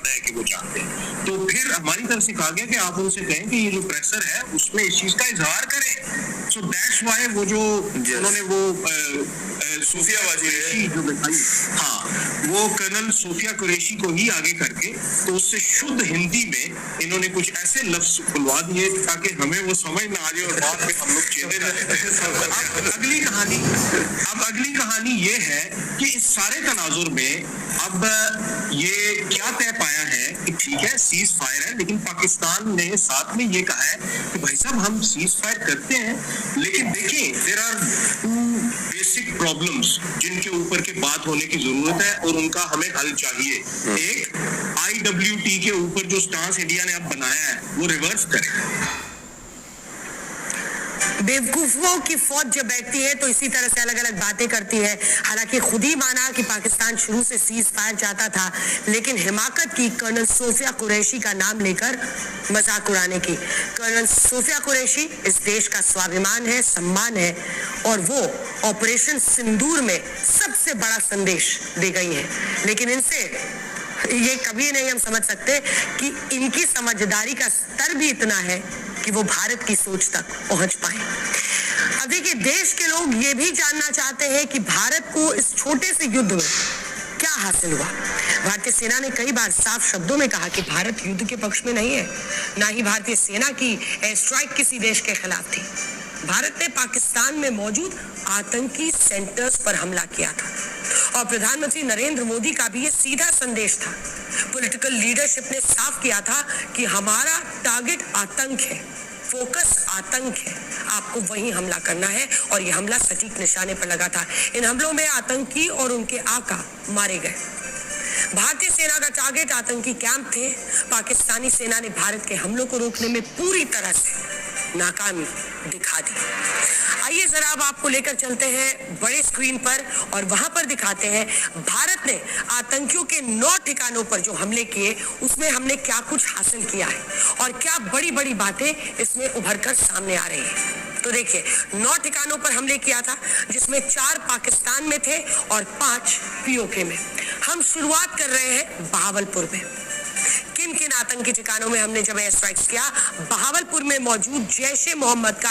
बताया कि वो चाहते हैं। तो फिर हमारी तरफ से कहा गया कि आप उनसे कहें कि ये जो प्रेशर है उसमें इस चीज का इजहार करें। सो दैट्स व्हाई वो जो उन्होंने वो सूफियाबाजी जो दिखाई, हाँ, वो कर्नल सूफिया कुरैशी को ही आगे करके तो उससे शुद्ध हिंदी में इन्होंने कुछ ऐसे लफ्ज खुलवा दिए ताकि हमें वो समझ ना आ जाए और बाद में हम लोग चेते ना रहे। अब अगली कहानी ये है कि इस सारे तनाजुर में अब ये क्या तय पाया है कि ठीक है सीज फायर है, लेकिन पाकिस्तान ने साथ में ये कहा है कि भाई साहब हम सीज फायर करते हैं, लेकिन देखिए there are two basic problems जिनके ऊपर के बात होने की जरूरत है और उनका हमें हल चाहिए। एक, IWT के ऊपर जो स्टांस इंडिया ने अब बनाया है वो रिवर्स करे। बेवकूफों की फौज जब बैठती है तो इसी तरह से अलग अलग बातें करती है। हालांकि खुद ही माना कि पाकिस्तान शुरू से सीज फायर चाहता था, लेकिन हिमाकत की कर्नल सूफिया कुरैशी का नाम लेकर मजाक उड़ाने की। कर्नल सूफिया कुरैशी इस देश का स्वाभिमान है, सम्मान है, और वो ऑपरेशन सिंदूर में सबसे बड़ा संदेश दे गई है। लेकिन इनसे ये कभी नहीं हम समझ सकते कि इनकी समझदारी का स्तर भी इतना है कि वो भारत की सोच तक पहुंच पाए। अब देखिए, देश के लोग ये भी जानना चाहते हैं कि भारत को इस छोटे से युद्ध में क्या हासिल हुआ। भारतीय सेना ने कई बार साफ शब्दों में कहा कि भारत युद्ध के पक्ष में नहीं है, ना ही भारतीय सेना की एयर स्ट्राइक किसी देश के खिलाफ थी। भारत ने पाकिस्तान में मौजूद आतंकी सेंटर्स पर हमला किया था और प्रधानमंत्री नरेंद्र मोदी का भी ये सीधा संदेश था। पॉलिटिकल लीडरशिप ने साफ किया था कि हमारा टारगेट आतंक है, फोकस आतंक है, आपको वहीं हमला करना है, और ये हमला सटीक निशाने पर लगा था। इन हमलों में आतंकी और उनके आका मारे गए। भारतीय सेना का टारगेट आतंकी कैंप थे। पाकिस्तानी सेना ने भारत के हमलों को रोकने में पूरी तरह से नाकामी दिखा दी। आइए जरा अब आपको लेकर चलते हैं बड़े स्क्रीन पर और वहां पर दिखाते हैं भारत ने आतंकियों के 9 ठिकानों पर जो हमले किए उसमें हमने क्या कुछ हासिल किया है और क्या बड़ी बड़ी बातें इसमें उभर कर सामने आ रही हैं। तो देखिए, 9 ठिकानों पर हमले किया था, जिसमें 4 पाकिस्तान में थे और 5 POK में। हम शुरुआत कर रहे हैं बहावलपुर में। किन किन आतंकी ठिकानों में हमने जब एयर स्ट्राइक्स किया? बहावलपुर में मौजूद जैश ए मोहम्मद का